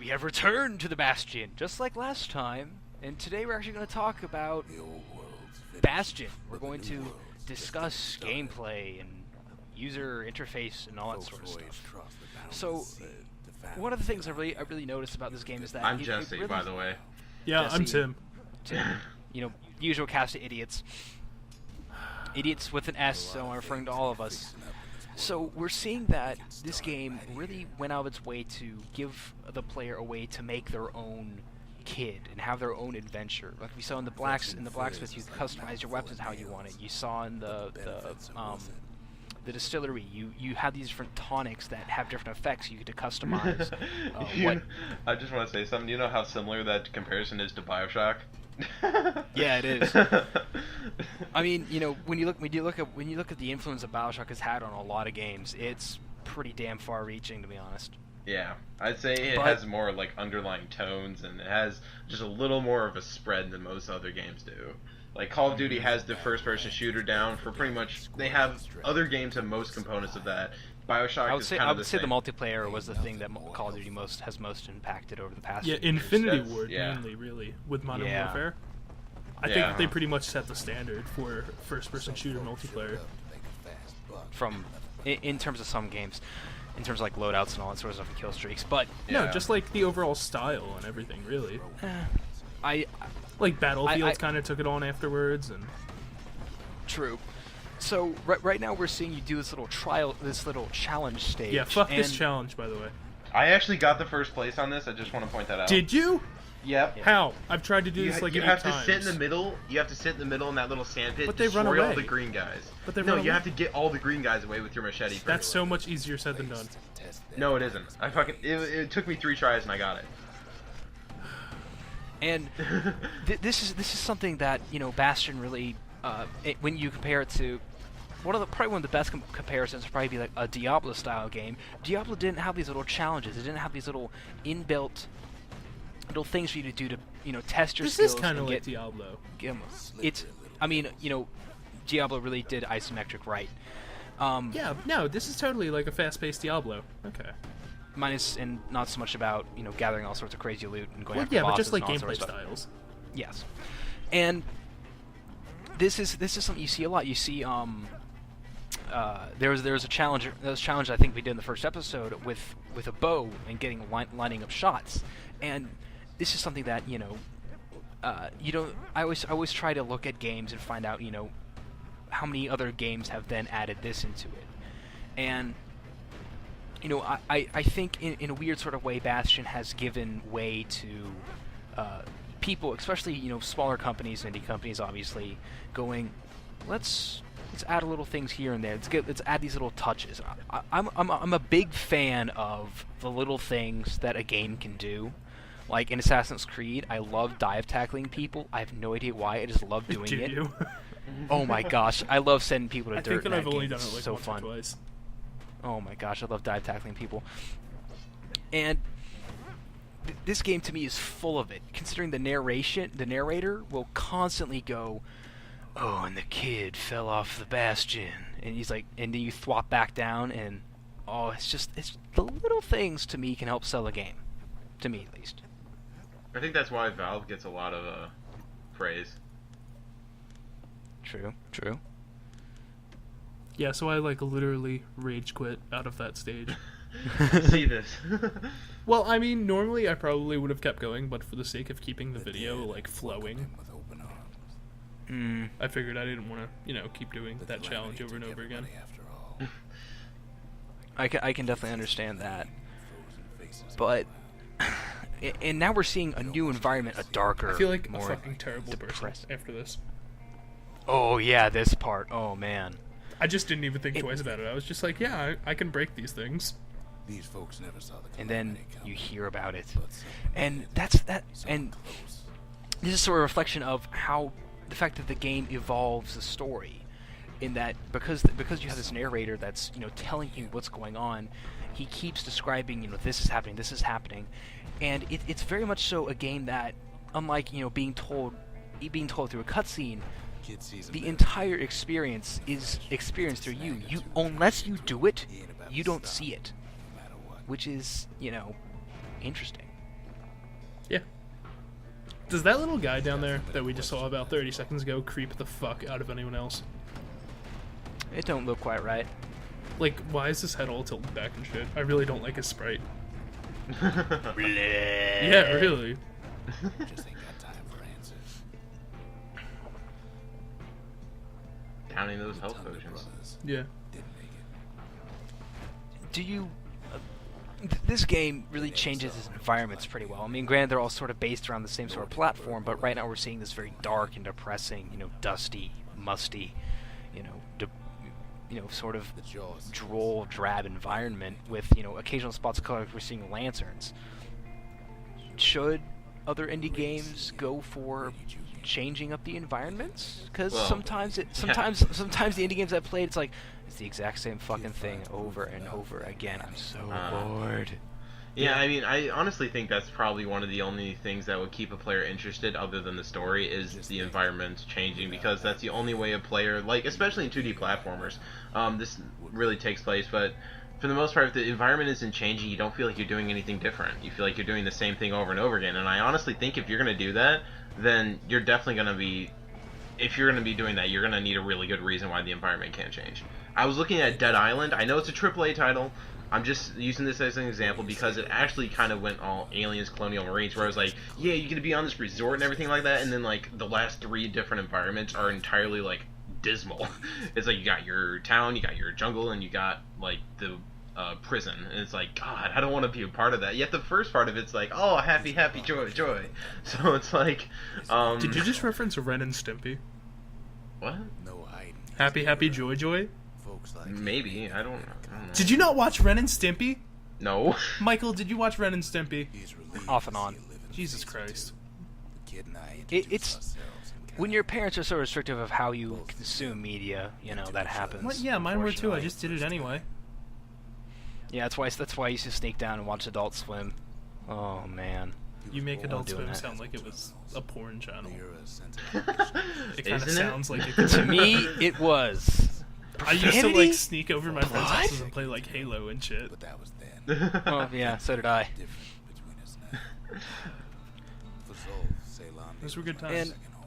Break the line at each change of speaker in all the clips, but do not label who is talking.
We have returned to the Bastion, just like last time, and today we're actually going to talk about Bastion. We're going to discuss gameplay and user interface and all that sort of stuff. So, one of the things I really noticed about this game is that
I'm Jesse,
really,
by the way.
Yeah,
Jesse,
I'm Tim.
Tim, usual cast of idiots. Idiots with an S, so I'm referring to all of us. So we're seeing that this game really went out of its way to give the player a way to make their own kid and have their own adventure. Like we saw in the blacksmith, you customize your weapons how you want it. You saw in the distillery, you have these different tonics that have different effects you get to customize.
I just want to say something. You know how similar that comparison is to BioShock?
Yeah, it is. I mean, when you look at the influence that BioShock has had on a lot of games, it's pretty damn far-reaching, to be honest.
Yeah, I'd say it has more like underlying tones, and it has just a little more of a spread than most other games do. Like Call of Duty has the first-person shooter down for pretty much. They have other games have most components of that. BioShock
I would
is
say
kind of the
the
same.
multiplayer was the thing that Call of Duty has most impacted over the past.
Yeah,
few years.
Infinity Ward mainly, really, with Modern
Yeah.
Warfare. I think they pretty much set the standard for first-person shooter multiplayer.
In terms of some games, in terms of like loadouts and all that sort of stuff and kill streaks, but
No, just like the overall style and everything, really.
Like
Battlefield kind of took it on afterwards, and
true. So right now we're seeing you do this little challenge stage.
yeah, fuck this challenge, by the way.
I actually got the first place on this. I just want to point that out.
Did you?
Yep.
How? I've tried to do this like
you
8
have
times.
to sit in the middle. You have to sit in the middle in that little sandpit.
But they run
destroy all
away.
the green guys.
But they
no,
run
you
away.
have to get all the green guys away with your machete.
That's so much easier said than done.
No, it isn't. It took me 3 tries and I got it.
And this is something that Bastion really, when you compare it to probably one of the best comparisons would probably be like a Diablo style game. Diablo didn't have these little challenges. It didn't have these little inbuilt little things for you to do to test your skills.
This is kind of like
get,
Diablo.
Diablo really did isometric right.
Yeah, no, this is totally like a fast-paced Diablo. Okay.
Minus and not so much about gathering all sorts of crazy loot and going after
yeah,
bosses
but just like
and all
gameplay
sorts of stuff.
styles.
Yes, and this is something you see a lot. You see, there was a challenge. There was a challenge I think we did in the first episode with a bow and getting lining up shots, and this is something that I always try to look at games and find out how many other games have then added this into it, and I think in a weird sort of way, Bastion has given way to people, especially smaller companies, indie companies, obviously, going, let's add a little things here and there. Let's add these little touches. I'm a big fan of the little things that a game can do. Like in Assassin's Creed, I love dive tackling people. I have no idea why. I just love doing
Do
it.
you?
Oh my gosh, I love sending people to
I
dirt.
think that
in
I've only
game.
done
It's
it like
so
once
fun.
or twice.
Oh my gosh, I love dive tackling people. And this game to me is full of it, considering the narrator will constantly go, oh, and the kid fell off the bastion. And he's like, and then you swap back down, and it's the little things to me can help sell a game. To me, at least.
I think that's why Valve gets a lot of praise.
True.
Yeah, so I literally rage quit out of that stage.
See this.
Well, I mean, normally I probably would have kept going, but for the sake of keeping the video flowing, I figured I didn't want to, keep doing that challenge over and over again.
I can definitely understand that, but and now we're seeing a new environment, a darker,
I feel like
more
a fucking terrible
depressed.
person after this.
Oh yeah, this part. Oh man.
I just didn't even think twice about it. I was just like, yeah, I can break these things.
These folks never saw the
And then you hear about it, and and this is sort of a reflection of how the fact that the game evolves the story, in that because you have this narrator that's telling you what's going on, he keeps describing this is happening, and it's very much so a game that, unlike being told through a cutscene, the entire experience is experienced through you. Unless you do it, you don't see it, which is interesting.
Does that little guy down there that we just saw about 30 seconds ago creep the fuck out of anyone else?
It don't look quite right.
Like, why is his head all tilted back and shit? I really don't like his sprite. Yeah, really.
Just ain't got time for answers.
Downing those health
Ton of
potions.
brothers
Yeah.
didn't make it.
Do you... this game really changes its environments pretty well. I mean, granted, they're all sort of based around the same sort of platform, but right now we're seeing this very dark and depressing, you know, dusty, musty, you know, sort of
The jaws.
droll, drab environment with, you know, occasional spots of color like we're seeing lanterns. Should other indie games go for changing up the environments? Because
Well,
sometimes the indie games I've played, it's like it's the exact same fucking thing over and over again. I'm so bored.
Yeah, I mean, I honestly think that's probably one of the only things that would keep a player interested, other than the story, is the environment changing, because that's the only way a player, like, especially in 2D platformers, this really takes place, but for the most part, if the environment isn't changing, you don't feel like you're doing anything different. You feel like you're doing the same thing over and over again, and I honestly think if you're going to do that, then you're definitely going to be, if you're going to be doing that, you're going to need a really good reason why the environment can't change. I was looking at Dead Island. I know it's a AAA title. I'm just using this as an example because it actually kind of went all Aliens, Colonial Marines, where I was like, yeah, you're going to be on this resort and everything like that, and then, like, the last 3 different environments are entirely, like, dismal. It's like you got your town, you got your jungle, and you got, like, the prison. And it's like, God, I don't want to be a part of that. Yet the first part of it's like, oh, happy, happy, joy, joy. So it's like,
Did you just reference Ren and Stimpy?
what?
No hiding.
Happy, happy, joy, joy?
Folks like
Maybe. I don't know.
Did you not watch Ren and Stimpy?
No.
Michael, did you watch Ren and Stimpy?
he's relieved
Off and
to see
on.
a living
Jesus
face
Christ.
The kid and I
It's
introduced ourselves and
when your parents are so restrictive of how you consume media, you know, that happens.
What? Yeah, mine were too. I
unfortunately.
just did it anyway.
Yeah, that's why I used to sneak down and watch Adult Swim. Oh man.
You make Adult
doing
Swim
that.
sound like it was a porn channel.
you're a sentimental
It kind of
Isn't it?
sounds like it could
To me, it was.
I used to
Profanity?
like sneak over my friends'
What?
houses and play like Halo and shit.
but that was then.
Oh yeah, so did I.
Different between us now. For Zol, Ceylon,
Those were good
my
times.
second home.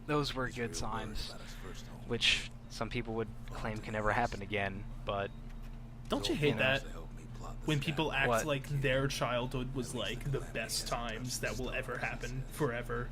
Those were
He's
good
real worried
times,
about his first home.
which some people would claim can never happen again. But
Don't you
Zol
hate
know,
that?
to help me plot the
When
stack.
people act
What?
like their childhood was like the best times that will ever happen forever.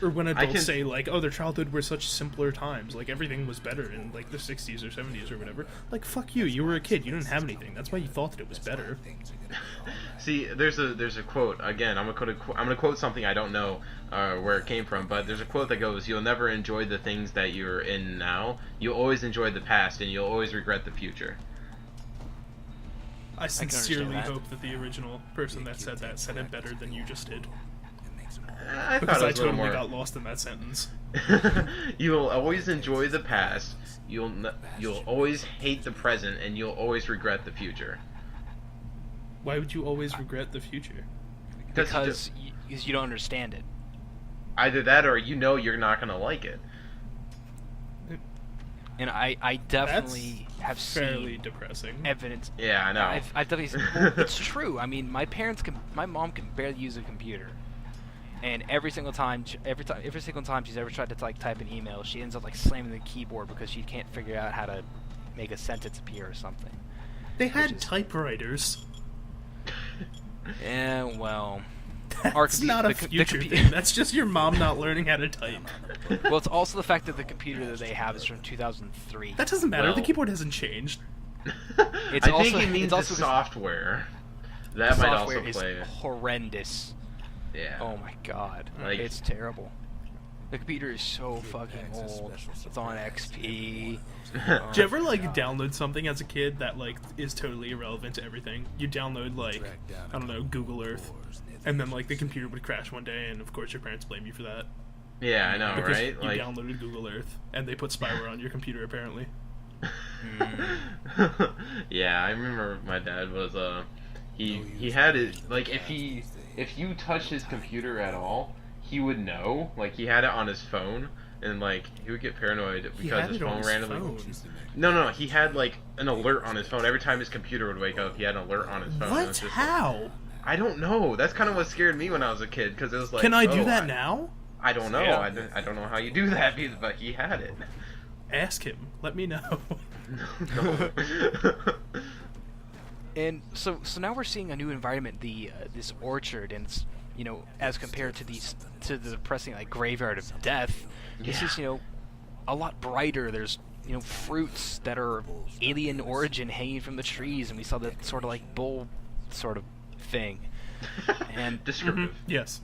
Or when adults
can-
say like, oh, their childhood were such simpler times, like everything was better in like the 60s or 70s or whatever. Like, fuck you, you were a kid, you didn't have anything. That's why you thought that it was better.
Things are gonna be all right.
See, there's a quote. Again, I'm gonna quote something I don't know where it came from, but there's a quote that goes, "You'll never enjoy the things that you're in now. You'll always enjoy the past, and you'll always regret the future."
I sincerely
understand that.
hope that the original person that said it better than you just did.
It makes him all
I
Because
thought it
I
was a little
totally
more.
got lost in that sentence.
You'll always enjoy the past. You'll always hate the present, and you'll always regret the future.
Why would you always regret the future?
because you don't understand it.
Either that, or you're not gonna like it.
And I definitely have
Fairly
seen
depressing.
evidence.
Yeah, I know.
I've definitely seen, well, it's true. I mean, my mom can barely use a computer, and every single time she's ever tried to like type an email, she ends up like slamming the keyboard because she can't figure out how to make a sentence appear or something.
They had
which is-
typewriters.
Yeah, well,
That's not a future thing. That's just your mom not learning how to type.
well, it's also the fact that the computer that they have is from 2003.
That doesn't matter.
Well-
the keyboard hasn't changed.
It's
I
also-
think it means
it's
the
also 'cause
software. That might also
software is
play.
horrendous.
Yeah.
Oh my god,
Like-
it's terrible. The computer is so fucking old. It's on XP.
Did you ever like download something as a kid that like is totally irrelevant to everything? You download like I don't know Google Earth, and then like the computer would crash one day, and of course your parents blame you for that
Yeah, I know,
because
right?
you downloaded Google Earth and they put spyware on your computer apparently.
Yeah, I remember my dad was he had it like if you touched his computer at all, he would know. Like he had it on his phone, and like he would get paranoid
He
because
had
his
it on
phone
his
randomly.
phone.
No, he had like an alert on his phone every time his computer would wake up. He had an alert on his phone. and
What?
it's just-
How?
I don't know. That's kind of what scared me when I was a kid, because it was like,
Can I do
oh,
that now?
I don't know.
Yeah.
I don't know how you do that, but he had it.
Ask him. Let me know.
No.
And so now we're seeing a new environment, this orchard, and it's, as compared to the depressing like graveyard of death, this is a lot brighter. There's fruits that are alien origin hanging from the trees, and we saw that sort of like bull sort of thing. And
descriptive.
Yes.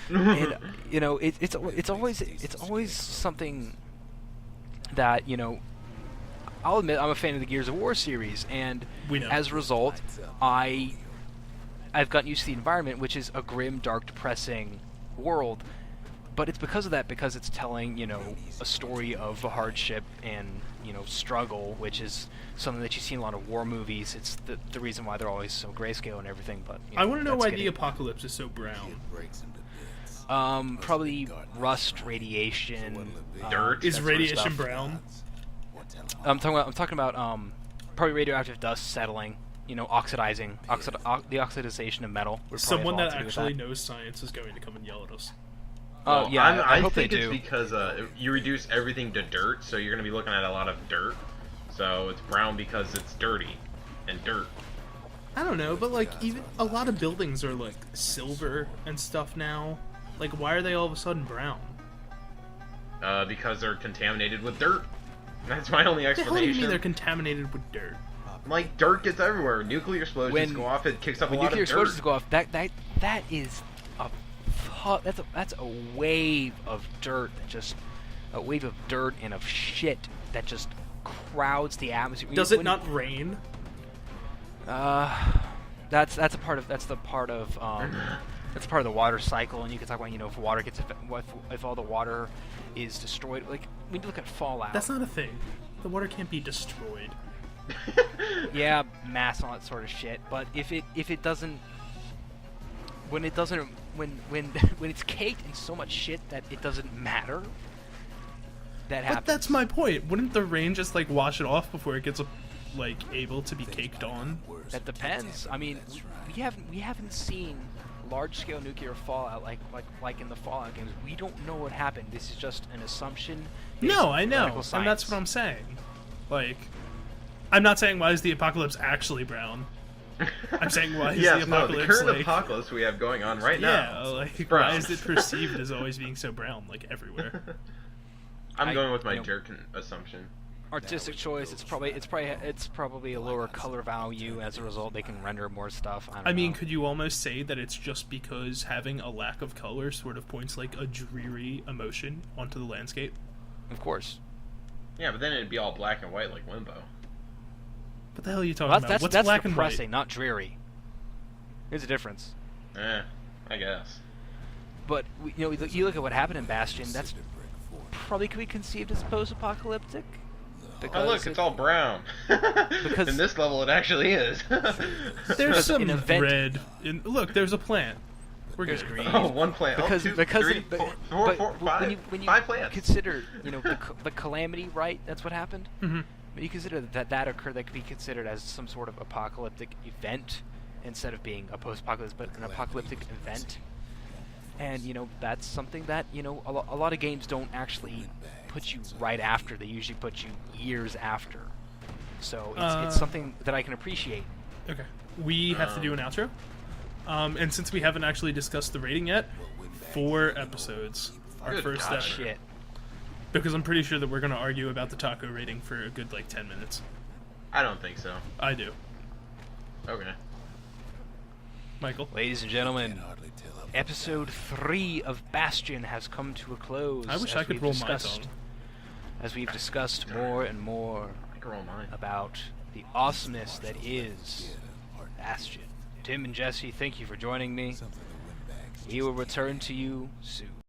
and it's always something that I'll admit I'm a fan of the Gears of War series, and
We know.
as a result, I've gotten used to the environment, which is a grim, dark, depressing world. But it's because of that, because it's telling a story of hardship and struggle, which is something that you see in a lot of war movies. It's the reason why they're always so grayscale and everything. But
I want to know
that's
why
getting-
the apocalypse is so brown.
Breaks into bits.
Probably rust, radiation,
Dirt.
Is
that sort of
radiation
stuff.
brown?
I'm talking about probably radioactive dust settling, oxidizing, the oxidization of metal. would probably
Someone
have a lot
that
to do with
actually knows science is going to come and yell at us.
Oh
Well,
yeah, I hope
think
they
it's
do.
because you reduce everything to dirt, so you're going to be looking at a lot of dirt. So it's brown because it's dirty and dirt.
I don't know, but like even a lot of buildings are like silver and stuff now. Like, why are they all of a sudden brown?
Because they're contaminated with dirt. That's my only
What the hell do you mean
explanation.
they're contaminated with dirt?
Like, dirt gets everywhere. Nuclear explosions
When-
go off, it kicks up a
When
lot
nuclear
of dirt.
explosions go off, that is that's a wave of dirt and of shit that just crowds the atmosphere.
Does it not rain?
That's the part of the water cycle, and you can talk about if water gets if all the water is destroyed. Like when you look at Fallout,
That's not a thing. The water can't be destroyed.
yeah, mass and all that sort of shit. But if it doesn't, when it's caked in so much shit that it doesn't matter, that happens.
But that's my point. Wouldn't the rain just like wash it off before it gets able to be caked on?
That depends. I mean, we haven't seen large-scale nuclear fallout like in the Fallout games. We don't know what happened. This is just an assumption. based
No,
on
I know,
theoretical
and that's
science.
what I'm saying. Like, I'm not saying why is the apocalypse actually brown. I'm saying why is
Yes,
the
no,
apocalypse
the current
like
apocalypse we have going on right
yeah,
now.
like
brown.
why is it perceived as always being so brown like everywhere?
I'm
I-
going with my
you know-
dirt assumption.
Artistic choice. It's probably a lower color value. As a result, they can render more stuff. I
mean,
know.
could you almost say that it's just because having a lack of color sort of points like a dreary emotion onto the landscape?
Of course.
Yeah, but then it'd be all black and white like Limbo.
What the hell are you talking
Well,
about?
that's
What's
that's
black and
depressing,
white?
not dreary. There's a difference.
I guess.
But you look at what happened in Bastion. That's probably could be conceived as post-apocalyptic.
Oh look, it's all brown.
Because-
in this level, it actually is.
There's
Because
some
an event-
red. Look, there's a plant. We're
There's
good.
green.
Oh, one plant.
Because
oh, two,
because
three,
but,
four,
but
four, five,
when you
five plants.
consider the calamity, right? That's what happened.
Mhm.
When you consider that occurred, that could be considered as some sort of apocalyptic event instead of being a post-apocalypse, but an apocalyptic event. And that's something that a lot of games don't actually put you right after. They usually put you years after. So it's something that I can appreciate.
Okay. We have to do an outro. And since we haven't actually discussed the rating yet, 4 episodes. Our
Good
first
God.
ever.
Shit.
Because I'm pretty sure that we're going to argue about the taco rating for a good 10 minutes.
I don't think so.
I do.
Okay.
Michael?
Ladies and gentlemen,
Hardly tell how
episode 3 of Bastion has come to a close.
I wish
as
I could
we've
roll
discussed,
my tongue.
As we've discussed more and more
I can roll mine.
about the awesomeness that is Bastion. Tim and Jesse, thank you for joining me.
something to win back.
We will return to you soon.